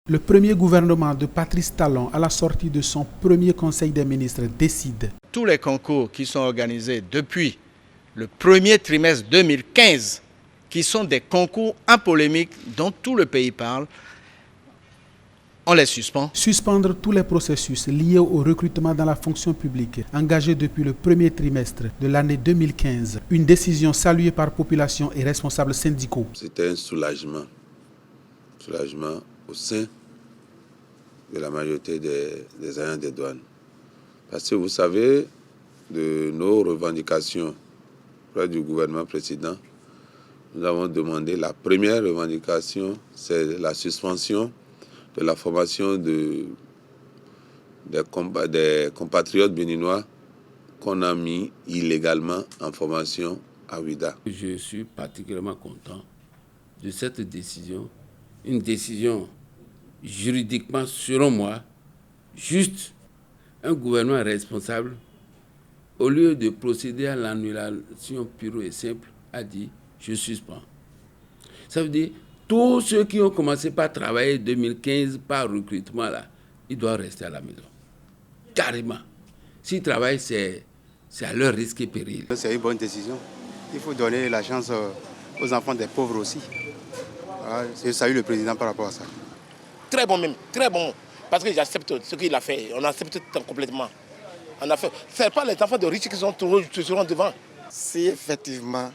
Le premier gouvernement de Patrice Talon, à la sortie de son premier conseil des ministres, décide. Tous les concours qui sont organisés depuis le premier trimestre 2015, qui sont des concours en polémique dont tout le pays parle, on les suspend. Suspendre tous les processus liés au recrutement dans la fonction publique engagés depuis le premier trimestre de l'année 2015. Une décision saluée par population et responsables syndicaux. C'était un soulagement au sein de la majorité des agents des douanes. Parce que vous savez, de nos revendications auprès du gouvernement précédent, nous avons demandé la première revendication, c'est la suspension de la formation des compatriotes béninois qu'on a mis illégalement en formation à Ouidah. Je suis particulièrement content de cette décision, une décision juridiquement, selon moi, juste. Un gouvernement responsable, au lieu de procéder à l'annulation pure et simple, a dit « je suspends ». Ça veut dire tous ceux qui ont commencé par travailler en 2015 par recrutement, là, ils doivent rester à la maison. Carrément. S'ils travaillent, c'est à leur risque et péril. C'est une bonne décision. Il faut donner la chance aux enfants des pauvres aussi. Je salue le président par rapport à ça. Très bon même, très bon. Parce que j'accepte ce qu'il a fait. On accepte complètement. Ce n'est pas les enfants de riches qui seront devant. Si effectivement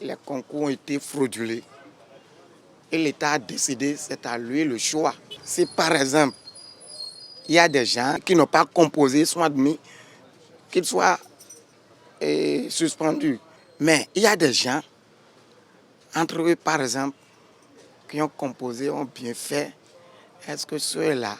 les concours ont été fraudulés et l'État a décidé, c'est à lui le choix. Si par exemple, il y a des gens qui n'ont pas composé, sont admis, qu'ils soient suspendus. Mais il y a des gens, entre eux par exemple, qui ont composé, ont bien fait. Est-ce que ceux-là,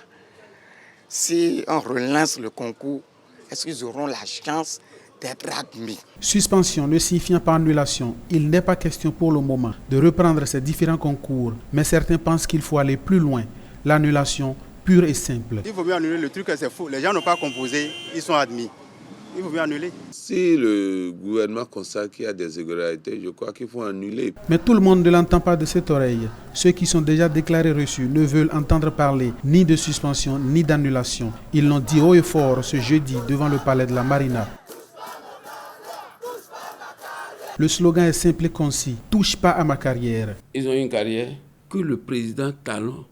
si on relance le concours, est-ce qu'ils auront la chance d'être admis? Suspension ne signifiant pas annulation, il n'est pas question pour le moment de reprendre ces différents concours, mais certains pensent qu'il faut aller plus loin, l'annulation pure et simple. Il faut bien annuler, le truc c'est faux, les gens n'ont pas composé, ils sont admis. Il faut bien annuler. Si le gouvernement constate qu'il y a des irrégularités, je crois qu'il faut annuler. Mais tout le monde ne l'entend pas de cette oreille. Ceux qui sont déjà déclarés reçus ne veulent entendre parler ni de suspension ni d'annulation. Ils l'ont dit haut et fort ce jeudi devant le palais de la Marina. Le slogan est simple et concis. Touche pas à ma carrière. Ils ont une carrière que le président Talon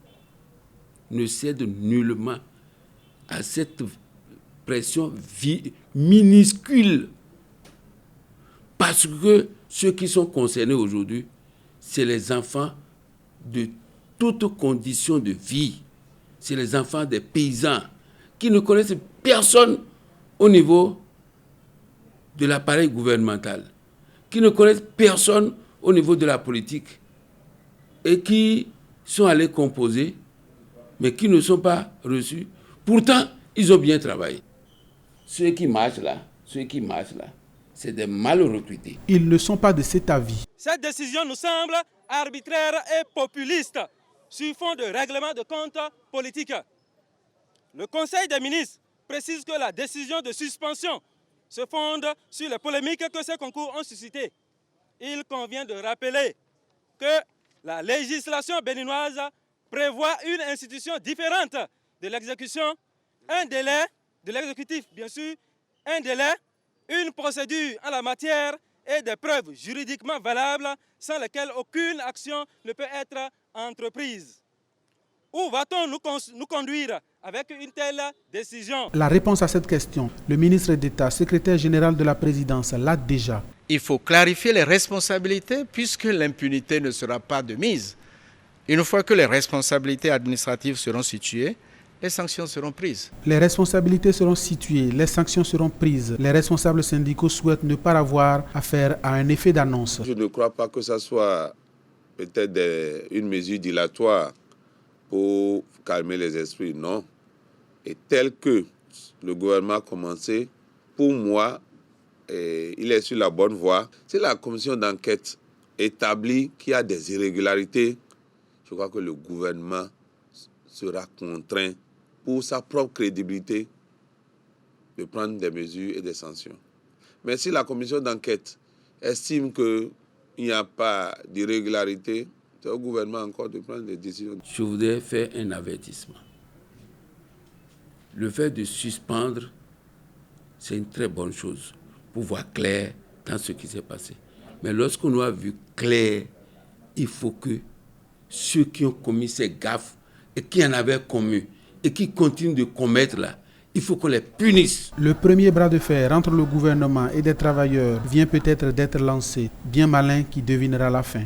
ne cède nullement à cette pression minuscule. Parce que ceux qui sont concernés aujourd'hui, c'est les enfants de toutes conditions de vie. C'est les enfants des paysans qui ne connaissent personne au niveau de l'appareil gouvernemental, qui ne connaissent personne au niveau de la politique et qui sont allés composer, mais qui ne sont pas reçus. Pourtant, ils ont bien travaillé. Ceux qui marchent là, c'est des mal recrutés. Ils ne sont pas de cet avis. Cette décision nous semble arbitraire et populiste, sur fond de règlement de compte politique. Le Conseil des ministres précise que la décision de suspension se fonde sur les polémiques que ces concours ont suscitées. Il convient de rappeler que la législation béninoise prévoit une institution différente de l'exécution, un délai de l'exécutif, bien sûr, un délai, une procédure en la matière et des preuves juridiquement valables sans lesquelles aucune action ne peut être entreprise. Où va-t-on nous conduire avec une telle décision? La réponse à cette question, le ministre d'État, secrétaire général de la présidence, l'a déjà. Il faut clarifier les responsabilités puisque l'impunité ne sera pas de mise. Une fois que les responsabilités administratives seront situées, les sanctions seront prises. Les responsabilités seront situées, les sanctions seront prises. Les responsables syndicaux souhaitent ne pas avoir affaire à un effet d'annonce. Je ne crois pas que ce soit peut-être une mesure dilatoire pour calmer les esprits, non. Et tel que le gouvernement a commencé, pour moi, il est sur la bonne voie. Si la commission d'enquête établit qu'il y a des irrégularités, je crois que le gouvernement sera contraint, pour sa propre crédibilité, de prendre des mesures et des sanctions. Mais si la commission d'enquête estime qu'il n'y a pas d'irrégularité, C'est au gouvernement encore de prendre des décisions. Je voudrais faire un avertissement. Le fait de suspendre, c'est une très bonne chose pour voir clair dans ce qui s'est passé. Mais lorsqu'on a vu clair, il faut que ceux qui ont commis ces gaffes et qui en avaient commis et qui continuent de commettre là, il faut qu'on les punisse. Le premier bras de fer entre le gouvernement et des travailleurs vient peut-être d'être lancé, bien malin qui devinera la fin.